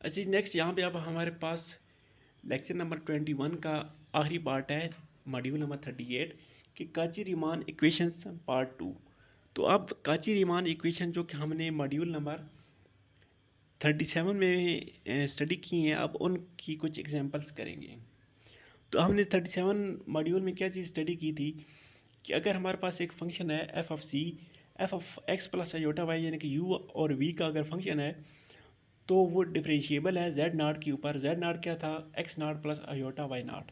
अच्छा नेक्स्ट यहाँ पे अब हमारे पास लेक्चर नंबर 21 का आखिरी पार्ट है, मॉड्यूल नंबर 38 कि काची-रीमान इक्वेशंस पार्ट 2। तो अब काची-रीमान इक्वेशन जो कि हमने मॉड्यूल नंबर 37 में स्टडी की हैं, अब उनकी कुछ एग्जांपल्स करेंगे। तो हमने 37 मॉड्यूल में क्या चीज़ स्टडी की थी कि अगर हमारे पास एक फंक्शन है f of c, f of x plus iota y, यानी कि यू और वी का अगर फंक्शन है तो वो डिफरेंशिएबल है जेड नाट के ऊपर। जेड नाट क्या था? एक्स नाट प्लस आयोटा वाई नाट।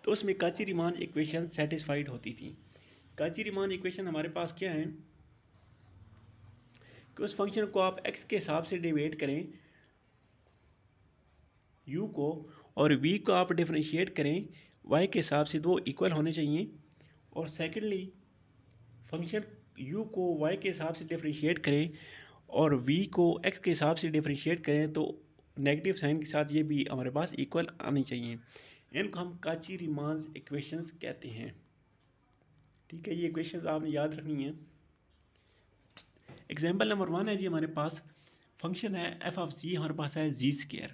तो उसमें काची-रीमान इक्वेशन सेटिस्फाइड होती थी। काची-रीमान इक्वेशन हमारे पास क्या है कि उस फंक्शन को आप एक्स के हिसाब से डिवाइड करें यू को, और वी को आप डिफरेंशिएट करें वाई के हिसाब से, दो इक्वल होने चाहिए। और सेकेंडली फंक्शन यू को वाई के हिसाब से डिफरेंशिएट करें और वी को एक्स के हिसाब से डिफरेंशिएट करें तो नेगेटिव साइन के साथ ये भी हमारे पास इक्वल आनी चाहिए। इनको हम काची-रीमान इक्वेशंस कहते हैं। ठीक है, ये इक्वेशंस आपने याद रखनी है। एग्जाम्पल नंबर 1 है जी, हमारे पास फंक्शन है एफ ऑफ जी, हमारे पास है जी स्क्वायर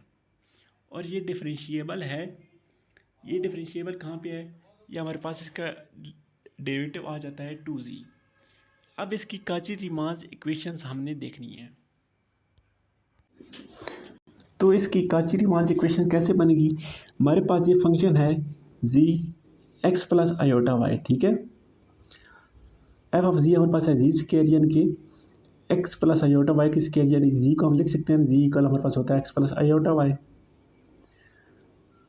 और ये डिफरेंशिएबल है। ये डिफरेंशिएबल कहाँ पे है? ये हमारे पास इसका डेरिवेटिव आ जाता है 2z। अब इसकी काची-रीमान इक्वेशंस हमने देखनी है। तो इसकी काची-रीमान इक्वेशन कैसे बनेगी? हमारे पास ये फंक्शन है जी एक्स प्लस आयोटा वाई, ठीक है। एफ ऑफ जी हमारे पास है जी स्क्वायर यानी कि एक्स प्लस आयोटा वाई की स्क्वायर, यानी जी को हम लिख सकते हैं जी इक्वल हमारे पास होता है एक्स प्लस आयोटा वाई।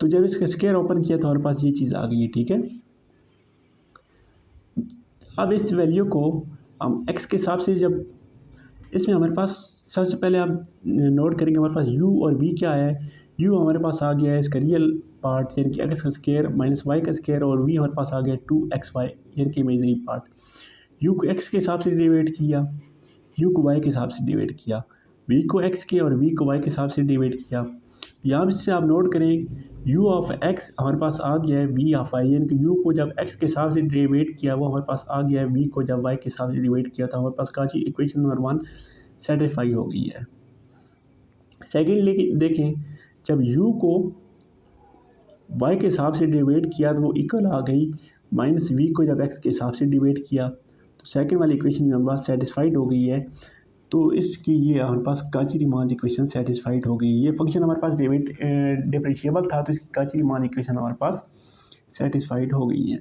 तो जब इसका स्क्वायर ओपन किया तो हमारे पास ये चीज़ आ गई है, ठीक है। अब इस वैल्यू को हम एक्स के हिसाब से, जब इसमें हमारे पास सबसे पहले आप नोट करेंगे हमारे पास यू और वी क्या है। यू हमारे पास आ गया है इसका रियल पार्ट यानी कि एक्स का स्क्वायर माइनस वाई का स्क्वायर, और वी हमारे पास आ गया 2xy यानी कि इमेजिनरी पार्ट। यू को एक्स के हिसाब से डिवाइड किया, यू को वाई के हिसाब से डिवाइड किया, वी को एक्स के और वी को वाई के हिसाब से डिवाइड किया। यहाँ से आप नोट करें u ऑफ x हमारे पास आ गया है v ऑफ y, यानी कि u को जब x के हिसाब से डिवाइड किया वो हमारे पास आ गया है v को जब y के हिसाब से डिवाइड किया था हमारे पास काची इक्वेशन नंबर 1 सेटिस्फाई हो गई है। सेकेंडली देखें, जब u को y के हिसाब से डिवाइड किया तो वो इक्वल आ गई माइनस v को जब x के हिसाब से डिवाइड किया, तो सेकेंड वाली इक्वेशन भी हमारे पास सेटिस्फाइड हो गई है। तो इसकी ये हमारे पास काची-रीमान इक्वेशन सेटिस्फाइड हो गई। ये फंक्शन हमारे पास डिफरेंशिएबल था तो इसकी काची-रीमान इक्वेशन हमारे पास सेटिस्फाइड हो गई है।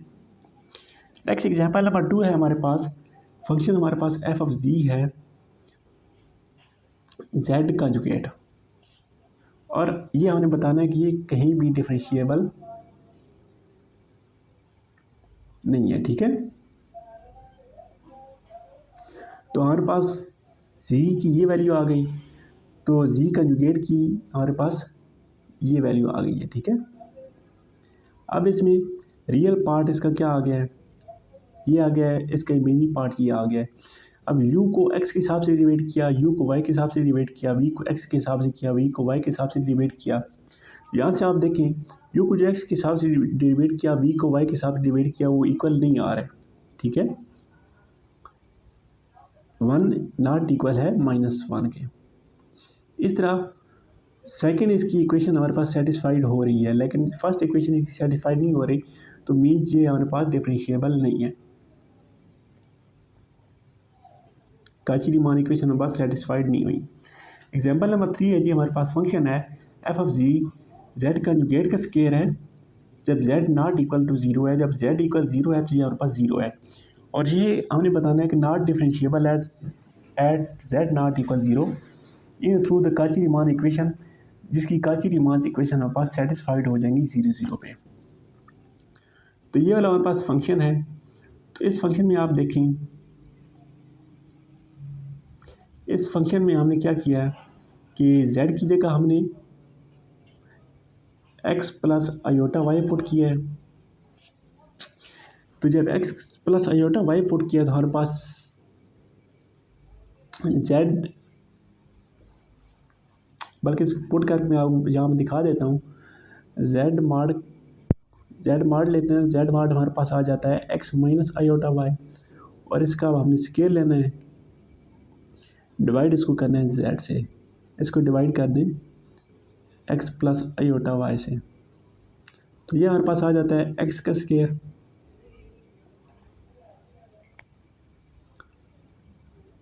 नेक्स्ट एग्जांपल नंबर 2 है हमारे पास, फंक्शन हमारे पास एफ ऑफ जी है जेड कंजुगेट, और ये हमने बताना है कि ये कहीं भी डिफरेंशिएबल नहीं है, ठीक है। तो हमारे पास जी की ये वैल्यू आ गई, तो जी कंजुगेट की हमारे पास ये वैल्यू आ गई है, ठीक है। अब इसमें रियल पार्ट इसका क्या आ गया है? ये आ गया है, इसका इमेजिनरी पार्ट ये आ गया है। अब u को x के हिसाब से डिवाइड किया, u को y के हिसाब से डिवाइड किया, v को x के हिसाब से किया, v को y के हिसाब से डिवाइड किया। यहाँ से आप देखें u को जो x के हिसाब से डिवाइड किया, v को y के हिसाब से डिवाइड किया, वो इक्वल नहीं आ रहा है, ठीक है। 1 नॉट इक्वल है -1 के। इस तरह सेकेंड इसकी इक्वेशन हमारे पास सेटिस्फाइड हो रही है, लेकिन फर्स्ट इक्वेशन इसकी सेटिस्फाइड नहीं हो रही, तो मीन्स ये हमारे पास डिफरेंशिएबल नहीं है। काची-रीमान इक्वेशन हमारे पास सेटिस्फाइड नहीं हुई। एग्जांपल नंबर 3 है जी, हमारे पास फंक्शन है f of g z conjugate का स्क्वायर है जब जेड नॉट इक्वल टू 0 है। जब जेड इक्वल 0 है तो ये हमारे पास 0 है, और ये हमने बताना है कि not differentiable at z not equal 0 in through the Cauchy Riemann equation, जिसकी काची-रीमान इक्वेशन हमारे पास सेटिस्फाइड हो जाएंगी 0 0 पे। तो ये वाला हमारे पास फंक्शन है। तो इस फंक्शन में आप देखें, इस फंक्शन में हमने क्या किया है कि z की जगह हमने x plus iota y put किया है। तो जब x plus iota y put किया तो हमारे पास z, बल्कि इसको पुट कर मैं यहाँ दिखा देता हूँ, z मार्ड लेते हैं। z मार्ड हमारे पास आ जाता है x माइनस आयोटा वाई, और इसका हमने स्केल लेना है, डिवाइड इसको करना है z से, इसको डिवाइड कर दें एक्स प्लस आयोटा वाई से। तो ये हमारे पास आ जाता है एक्स का स्क्वायर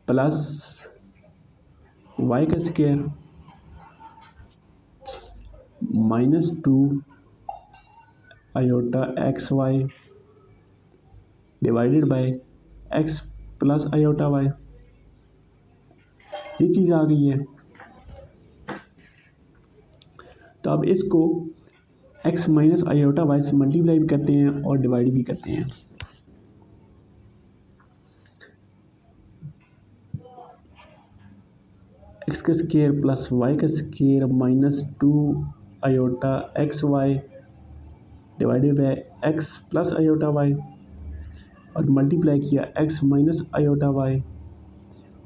प्लस वाई का square -2 iota x y divided by x plus iota y. ये चीज़ आ गई है। तो अब इसको x माइनस आयोटा वाई से मल्टीप्लाई भी करते हैं और डिवाइड भी करते हैं। एक्स का स्क्वायर प्लस वाई का square -2 iota x y divided by x plus iota y और मल्टीप्लाई किया एक्स माइनस आयोटा वाई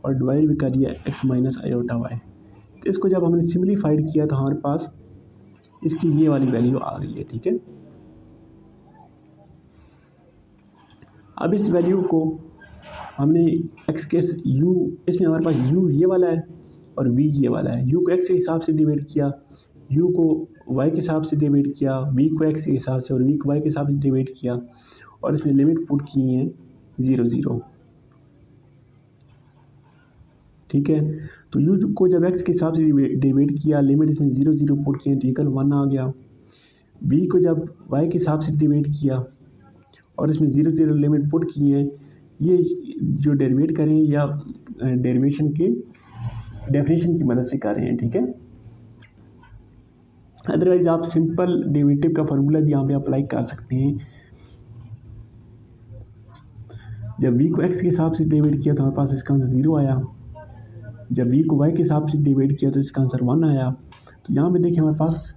और डिवाइड भी कर दिया एक्स माइनस आयोटा वाई। तो इसको जब हमने सिम्प्लीफाइड किया तो हमारे पास इसकी ये वाली वैल्यू आ गई है। ठीक है, अब इस वैल्यू को हमने एक्स के यू, इसमें हमारे पास यू ये वाला है और वी ये वाला है। यू को एक्स के हिसाब से डिवाइड किया, यू को वाई के हिसाब से डिवाइड किया, वी को एक्स के हिसाब से और वी को वाई के हिसाब से डिवाइड किया और इसमें लिमिट पुट की है 0 0। ठीक है, तो यू को जब एक्स के हिसाब से डिवाइड किया, लिमिट इसमें 0 0 पुट किए तो इक्वल 1 आ गया। वी को जब वाई के हिसाब से डिवाइड किया और इसमें 0 0 लिमिट पुट किए हैं, ये जो डेरिवेट करें या डेरिवेशन के डेफिनेशन की मदद से कर रहे हैं। ठीक है, अदरवाइज आप सिंपल डेरिवेटिव का फार्मूला भी यहाँ पे अप्लाई कर सकते हैं। जब वी को एक्स के हिसाब से डिवाइड किया तो हमारे पास इसका आंसर 0 आया। जब वी को वाई के हिसाब से डिवाइड किया तो इसका आंसर 1 आया। तो यहाँ पे देखिए हमारे पास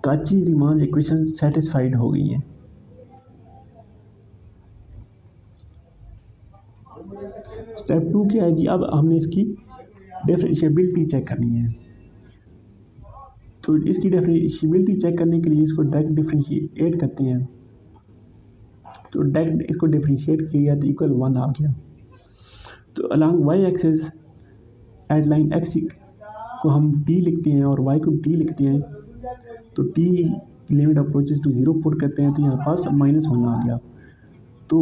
काची रीमान इक्वेशन सेटिस्फाइड हो गई है। स्टेप 2 क्या है जी, अब हमने इसकी डिफरेंशिएबिलिटी चेक करनी है। तो इसकी डिफरेंशिएबिलिटी चेक करने के लिए इसको डायरेक्ट डिफरेंशिएट करते हैं। तो डायरेक्ट इसको डिफरेंशिएट किया तो इक्वल 1 आ गया। तो along y axis at line x को हम t लिखते हैं और y को t लिखते हैं। तो t limit approaches to 0 put करते हैं तो यहाँ पास -1 आ गया। तो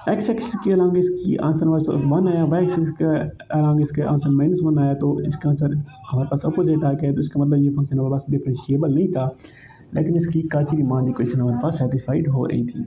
x एक्सिस के अलॉन्ग इसकी आंसर हमारे 1 आया, y एक्सिस के अलॉन्ग इसके आंसर -1 आया। तो इसका आंसर हमारे पास अपोजिट आ गया। तो इसका मतलब ये फंक्शन हमारे पास डिफरेंशिएबल नहीं था, लेकिन इसकी काची रीमान इक्वेशन हमारे पास सेटिस्फाइड हो रही थी।